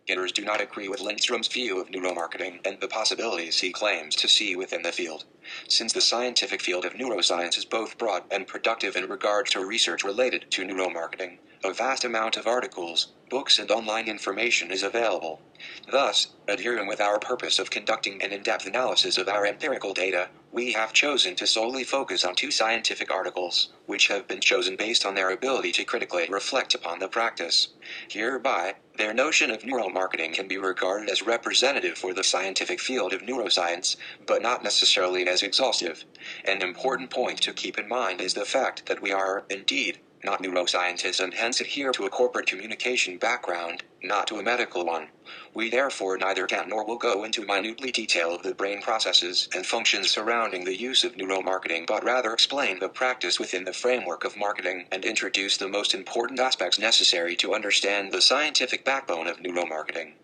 Beginners do not agree with Lindstrom's view of neuromarketing and the possibilities he claims to see within the field. Since the scientific field of neuroscience is both broad and productive in regard to research related to neuromarketing, a vast amount of articles, books and online information is available. Thus, adhering with our purpose of conducting an in-depth analysis of our empirical data, we have chosen to solely focus on 2 scientific articles, which have been chosen based on their ability to critically reflect upon the practice. Hereby, their notion of neuromarketing can be regarded as representative for the scientific field of neuroscience, but not necessarily as exhaustive. An important point to keep in mind is the fact that we are, indeed, not neuroscientists and hence adhere to a corporate communication background, not to a medical one. We therefore neither can nor will go into minutely detail of the brain processes and functions surrounding the use of neuromarketing, but rather explain the practice within the framework of marketing and introduce the most important aspects necessary to understand the scientific backbone of neuromarketing.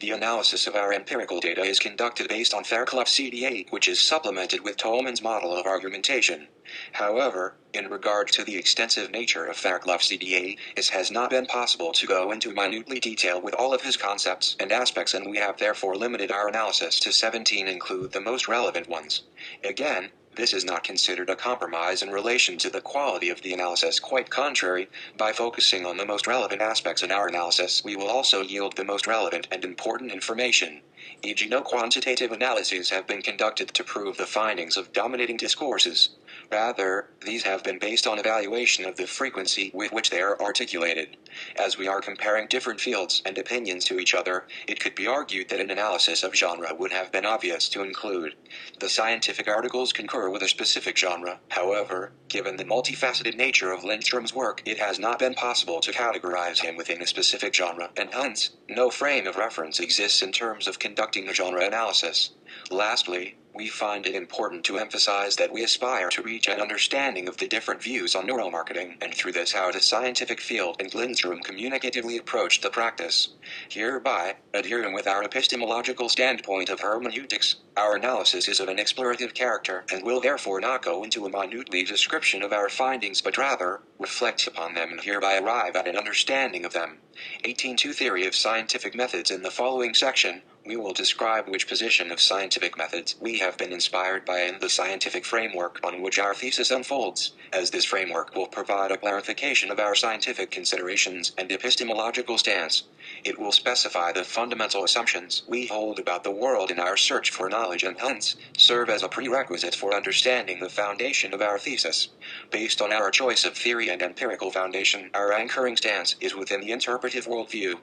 The analysis of our empirical data is conducted based on Fairclough's CD8, which is supplemented with Tolman's model of argumentation. However, in regard to the extensive nature of Fairclough's CD8, it has not been possible to go into minutely detail with all of his concepts and aspects, and we have therefore limited our analysis to 17 include the most relevant ones. Again, this is not considered a compromise in relation to the quality of the analysis. Quite contrary, by focusing on the most relevant aspects in our analysis, we will also yield the most relevant and important information. E.g., no quantitative analyses have been conducted to prove the findings of dominating discourses. Rather, these have been based on evaluation of the frequency with which they are articulated. As we are comparing different fields and opinions to each other, it could be argued that an analysis of genre would have been obvious to include. The scientific articles concur with a specific genre. However, given the multifaceted nature of Lindstrom's work, it has not been possible to categorize him within a specific genre, and hence, no frame of reference exists in terms of conducting a genre analysis. Lastly, we find it important to emphasize that we aspire to reach an understanding of the different views on neuromarketing, and through this how the scientific field and Lindstrom communicatively approached the practice. Hereby, adhering with our epistemological standpoint of hermeneutics, our analysis is of an explorative character and will therefore not go into a minutely description of our findings, but rather reflect upon them and hereby arrive at an understanding of them. 18.2 Theory of Scientific Methods. In the following section, we will describe which position of scientific methods we have been inspired by in the scientific framework on which our thesis unfolds, as this framework will provide a clarification of our scientific considerations and epistemological stance. It will specify the fundamental assumptions we hold about the world in our search for knowledge and hence serve as a prerequisite for understanding the foundation of our thesis. Based on our choice of theory and empirical foundation, our anchoring stance is within the interpretive worldview.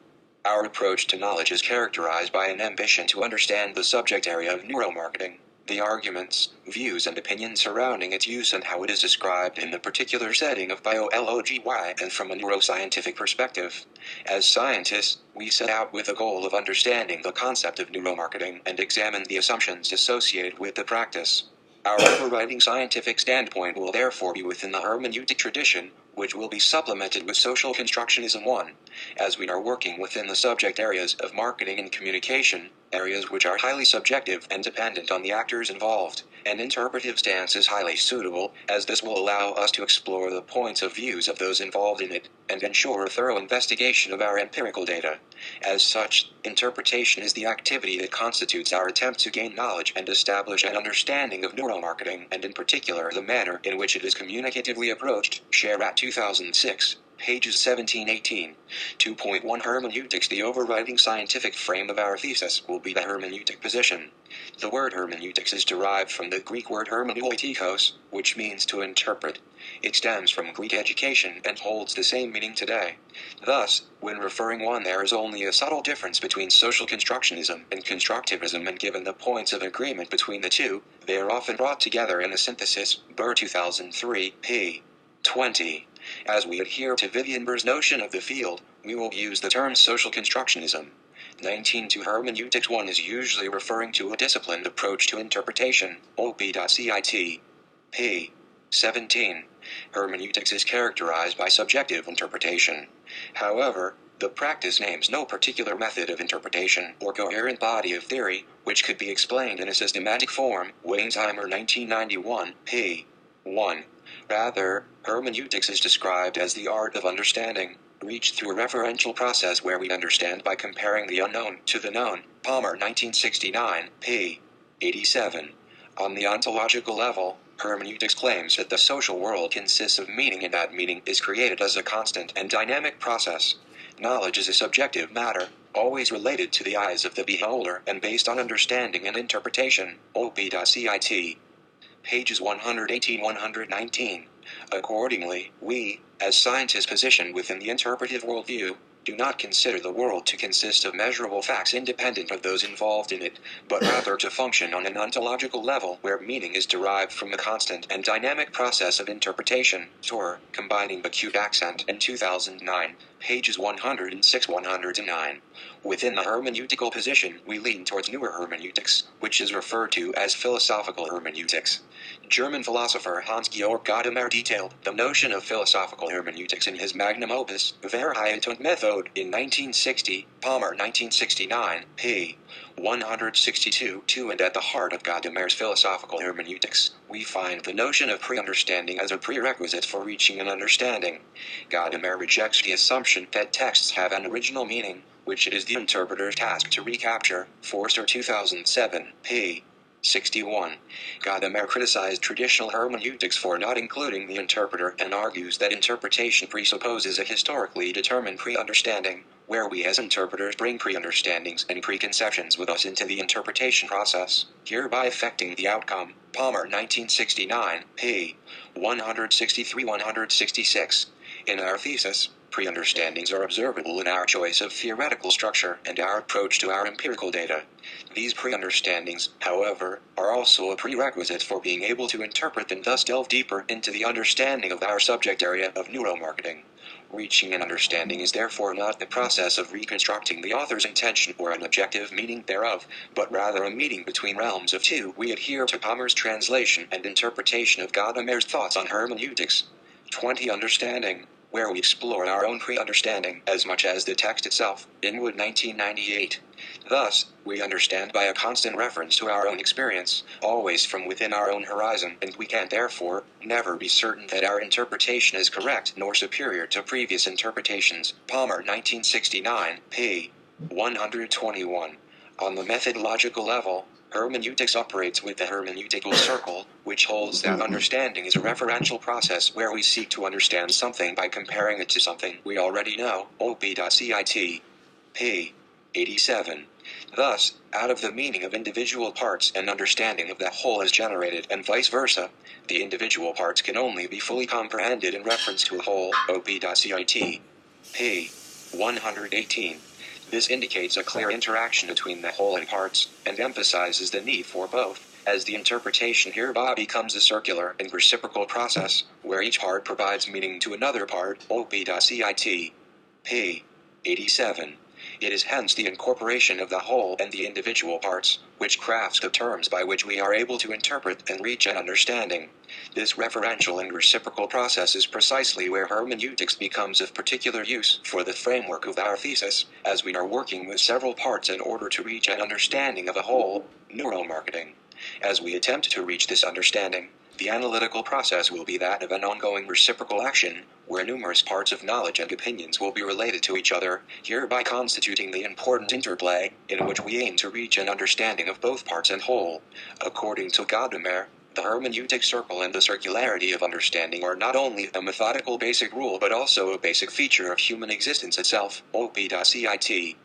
Our approach to knowledge is characterized by an ambition to understand the subject area of neuromarketing, the arguments, views and opinions surrounding its use and how it is described in the particular setting of biology and from a neuroscientific perspective. As scientists, we set out with the goal of understanding the concept of neuromarketing and examine the assumptions associated with the practice. Our overriding scientific standpoint will therefore be within the hermeneutic tradition, which will be supplemented with social constructionism 1. As we are working within the subject areas of marketing and communication, areas which are highly subjective and dependent on the actors involved, an interpretive stance is highly suitable, as this will allow us to explore the points of views of those involved in it, and ensure a thorough investigation of our empirical data. As such, interpretation is the activity that constitutes our attempt to gain knowledge and establish an understanding of neuromarketing, and in particular the manner in which it is communicatively approached. Sherat 2006. Pages 17-18. 2.1 Hermeneutics. The overriding scientific frame of our thesis will be the hermeneutic position. The word hermeneutics is derived from the Greek word hermeneutikos, which means to interpret. It stems from Greek education and holds the same meaning today. Thus, when referring one, there is only a subtle difference between social constructionism and constructivism, and given the points of agreement between the two, they are often brought together in a synthesis. Burr 2003, p. 20. As we adhere to Vivian Burr's notion of the field, we will use the term social constructionism. 19.2 Hermeneutics 1 is usually referring to a disciplined approach to interpretation. op.cit. p. 17. Hermeneutics is characterized by subjective interpretation. However, the practice names no particular method of interpretation or coherent body of theory, which could be explained in a systematic form. Weinsheimer 1991, p. 1. Rather, hermeneutics is described as the art of understanding. reached through a referential process where we understand by comparing the unknown to the known. Palmer, 1969, p. 87. On the ontological level, hermeneutics claims that the social world consists of meaning and that meaning is created as a constant and dynamic process. Knowledge is a subjective matter, always related to the eyes of the beholder and based on understanding and interpretation. op.cit. Pages 118-119. Accordingly, we, as scientists positioned within the interpretive worldview, do not consider the world to consist of measurable facts independent of those involved in it, but rather to function on an ontological level where meaning is derived from the constant and dynamic process of interpretation. Tor, combining acute accent and 2009, pages 106-109. Within the hermeneutical position, we lean towards newer hermeneutics, which is referred to as philosophical hermeneutics. German philosopher Hans-Georg Gadamer detailed the notion of philosophical hermeneutics in his magnum opus, Wahrheit und Methode, in 1960, Palmer 1969, p. 162-2. And at the heart of Gadamer's philosophical hermeneutics, we find the notion of pre-understanding as a prerequisite for reaching an understanding. Gadamer rejects the assumption that texts have an original meaning, which it is the interpreter's task to recapture. Forster 2007, p. 61. Gadamer criticized traditional hermeneutics for not including the interpreter and argues that interpretation presupposes a historically determined pre-understanding, where we as interpreters bring pre-understandings and preconceptions with us into the interpretation process, hereby affecting the outcome. Palmer 1969, p. 163-166. In our thesis, pre-understandings are observable in our choice of theoretical structure and our approach to our empirical data. These pre-understandings, however, are also a prerequisite for being able to interpret and thus delve deeper into the understanding of our subject area of neuromarketing. Reaching an understanding is therefore not the process of reconstructing the author's intention or an objective meaning thereof, but rather a meeting between realms of two. We adhere to Palmer's translation and interpretation of Gadamer's thoughts on hermeneutics. 20. Understanding, where we explore our own pre-understanding as much as the text itself. Inwood 1998. Thus, we understand by a constant reference to our own experience, always from within our own horizon, and we can therefore never be certain that our interpretation is correct nor superior to previous interpretations. Palmer 1969, p. 121. On the methodological level, hermeneutics operates with the hermeneutical circle, which holds that understanding is a referential process where we seek to understand something by comparing it to something we already know. op.cit. p. 87. Thus, out of the meaning of individual parts an understanding of the whole is generated, and vice versa. The individual parts can only be fully comprehended in reference to a whole. op.cit. p. 118. This indicates a clear interaction between the whole and parts, and emphasizes the need for both, as the interpretation hereby becomes a circular and reciprocal process, where each part provides meaning to another part. op.cit. p. 87. It is hence the incorporation of the whole and the individual parts, which crafts the terms by which we are able to interpret and reach an understanding. This referential and reciprocal process is precisely where hermeneutics becomes of particular use for the framework of our thesis, as we are working with several parts in order to reach an understanding of a whole. Neuromarketing. As we attempt to reach this understanding, the analytical process will be that of an ongoing reciprocal action, where numerous parts of knowledge and opinions will be related to each other, hereby constituting the important interplay, in which we aim to reach an understanding of both parts and whole. According to Gadamer, the hermeneutic circle and the circularity of understanding are not only a methodical basic rule but also a basic feature of human existence itself. op.cit.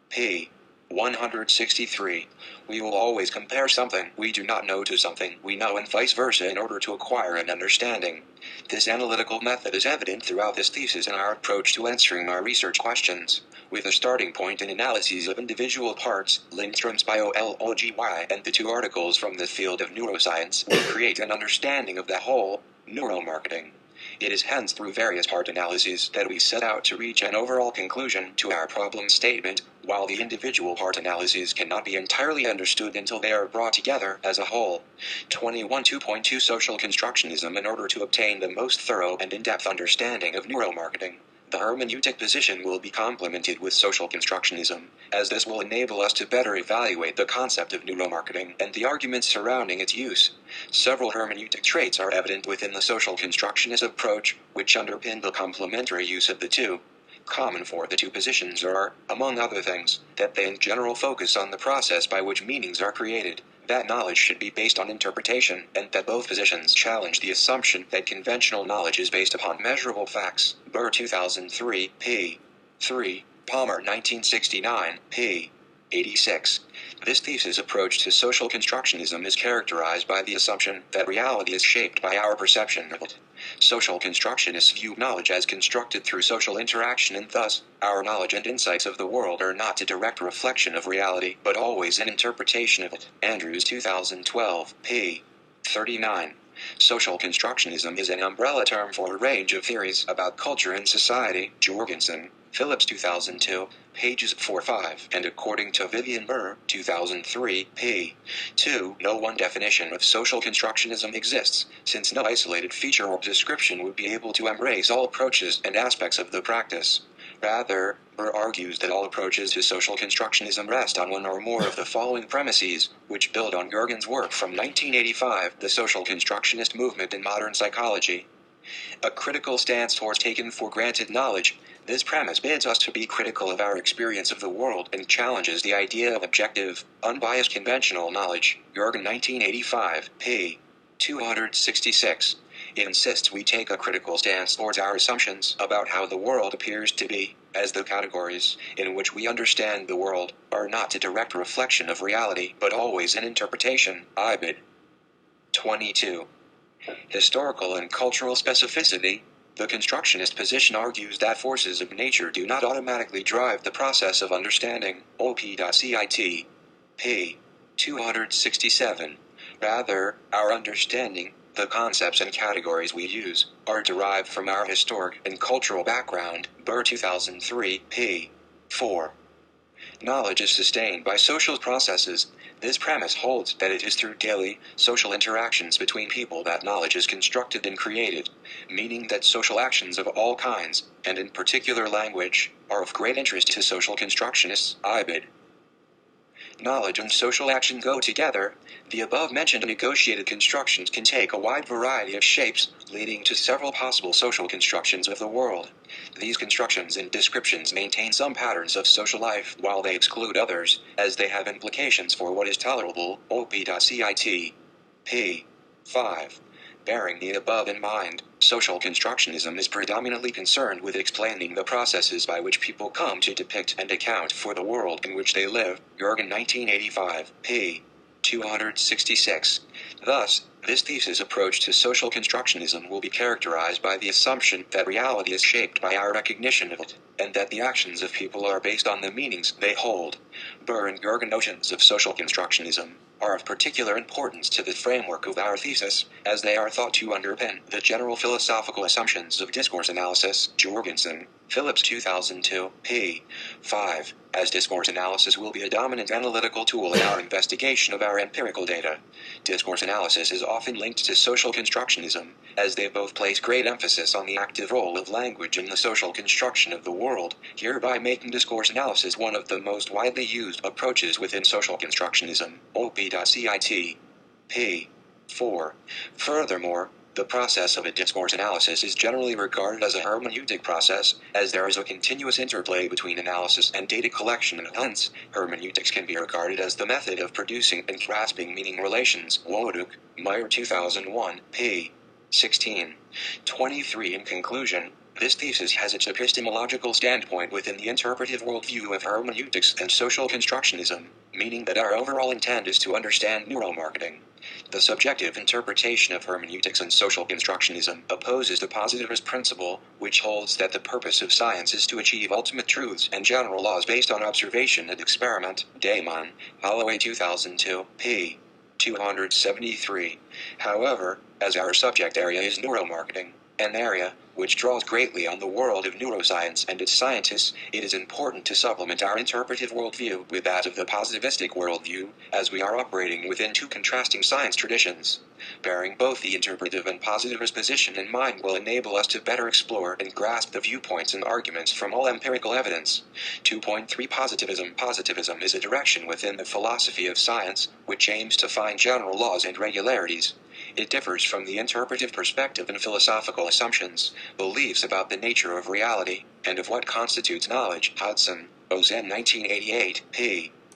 p. 163. We will always compare something we do not know to something we know and vice versa in order to acquire an understanding. This analytical method is evident throughout this thesis in our approach to answering our research questions, with a starting point in analyses of individual parts. Lindstrom's biology and the two articles from the field of neuroscience will create an understanding of the whole. Neuromarketing. It is hence through various part analyses that we set out to reach an overall conclusion to our problem statement, while the individual part analyses cannot be entirely understood until they are brought together as a whole. 21. 2.2 Social constructionism. In order to obtain the most thorough and in-depth understanding of neuromarketing, the hermeneutic position will be complemented with social constructionism, as this will enable us to better evaluate the concept of neuromarketing and the arguments surrounding its use. Several hermeneutic traits are evident within the social constructionist approach, which underpin the complementary use of the two. Common for the two positions are, among other things, that they in general focus on the process by which meanings are created, that knowledge should be based on interpretation, and that both positions challenge the assumption that conventional knowledge is based upon measurable facts. Burr 2003, p. 3, Palmer 1969, p. 86. This thesis approach to social constructionism is characterized by the assumption that reality is shaped by our perception of it. Social constructionists view knowledge as constructed through social interaction, and thus, our knowledge and insights of the world are not a direct reflection of reality, but always an interpretation of it. Andrews 2012, p. 39. Social constructionism is an umbrella term for a range of theories about culture and society. Jorgensen, Phillips 2002, pages 4-5, and according to Vivian Burr, 2003, p. 2, no one definition of social constructionism exists, since no isolated feature or description would be able to embrace all approaches and aspects of the practice. Rather, Burr argues that all approaches to social constructionism rest on one or more of the following premises, which build on Gergen's work from 1985, The Social Constructionist Movement in Modern Psychology. A critical stance towards taken for granted knowledge. This premise bids us to be critical of our experience of the world and challenges the idea of objective, unbiased conventional knowledge. Gergen 1985, p. 266. It insists we take a critical stance towards our assumptions about how the world appears to be, as the categories in which we understand the world are not a direct reflection of reality, but always an interpretation. Ibid. 22. Historical and cultural specificity. The constructionist position argues that forces of nature do not automatically drive the process of understanding. op.cit. p. 267. Rather, our understanding, the concepts and categories we use, are derived from our historic and cultural background. Burr 2003, p. 4. Knowledge is sustained by social processes. This premise holds that it is through daily, social interactions between people that knowledge is constructed and created, meaning that social actions of all kinds, and in particular language, are of great interest to social constructionists. Ibid. Knowledge and social action go together. The above-mentioned negotiated constructions can take a wide variety of shapes, leading to several possible social constructions of the world. These constructions and descriptions maintain some patterns of social life, while they exclude others, as they have implications for what is tolerable. op.cit. p. 5. Bearing the above in mind, social constructionism is predominantly concerned with explaining the processes by which people come to depict and account for the world in which they live. Gergen 1985, p. 266. Thus, this thesis approach to social constructionism will be characterized by the assumption that reality is shaped by our recognition of it, and that the actions of people are based on the meanings they hold. Burr and Gergen notions of social constructionism are of particular importance to the framework of our thesis, as they are thought to underpin the general philosophical assumptions of discourse analysis. Jorgensen, Phillips 2002, p. 5. As discourse analysis will be a dominant analytical tool in our investigation of our empirical data, discourse analysis is often linked to social constructionism, as they both place great emphasis on the active role of language in the social construction of the world, hereby making discourse analysis one of the most widely used approaches within social constructionism. op.cit. p. 4. Furthermore, the process of a discourse analysis is generally regarded as a hermeneutic process, as there is a continuous interplay between analysis and data collection, and hence, hermeneutics can be regarded as the method of producing and grasping meaning relations. Woduk, Meyer 2001, p. 16. 23. In conclusion, this thesis has its epistemological standpoint within the interpretive worldview of hermeneutics and social constructionism, meaning that our overall intent is to understand neuromarketing. The subjective interpretation of hermeneutics and social constructionism opposes the positivist principle, which holds that the purpose of science is to achieve ultimate truths and general laws based on observation and experiment. Damon, Holloway 2002, p. 273. However, as our subject area is neuromarketing, an area which draws greatly on the world of neuroscience and its scientists, it is important to supplement our interpretive worldview with that of the positivistic worldview, as we are operating within two contrasting science traditions. Bearing both the interpretive and positivist position in mind will enable us to better explore and grasp the viewpoints and arguments from all empirical evidence. 2.3 Positivism. Positivism is a direction within the philosophy of science, which aims to find general laws and regularities. It differs from the interpretive perspective and philosophical assumptions, beliefs about the nature of reality, and of what constitutes knowledge. Hudson, Ozen 1988, p.